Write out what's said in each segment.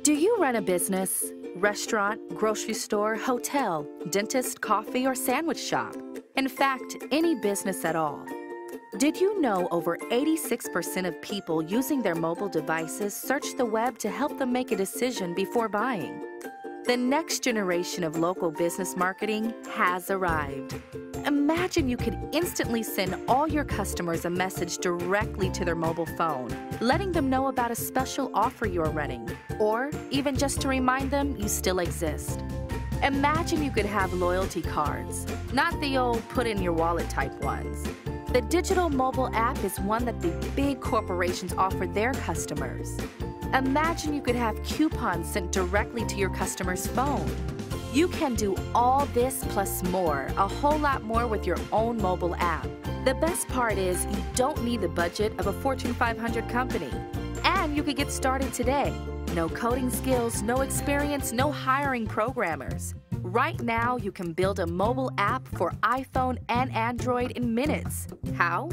Do you run a business, restaurant, grocery store, hotel, dentist, coffee, or sandwich shop? In fact, any business at all. Did you know over 86% of people using their mobile devices search the web to help them make a decision before buying? The next generation of local business marketing has arrived. Imagine you could instantly send all your customers a message directly to their mobile phone, letting them know about a special offer you're running, or even just to remind them you still exist. Imagine you could have loyalty cards, not the old put-in-your-wallet type ones. The digital mobile app is one that the big corporations offer their customers. Imagine you could have coupons sent directly to your customer's phone. You can do all this plus more, a whole lot more with your own mobile app. The best part is you don't need the budget of a Fortune 500 company. And you could get started today. No coding skills, no experience, no hiring programmers. Right now, you can build a mobile app for iPhone and Android in minutes. How?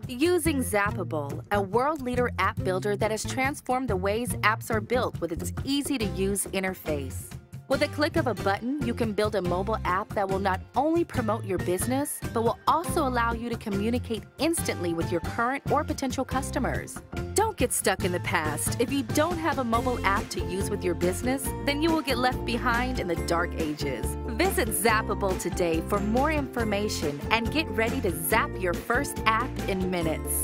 Using Zappable, a world leader app builder that has transformed the ways apps are built with its easy-to-use interface. With a click of a button, you can build a mobile app that will not only promote your business, but will also allow you to communicate instantly with your current or potential customers. Don't get stuck in the past. If you don't have a mobile app to use with your business, then you will get left behind in the dark ages. Visit Zappable today for more information and get ready to zap your first app in minutes.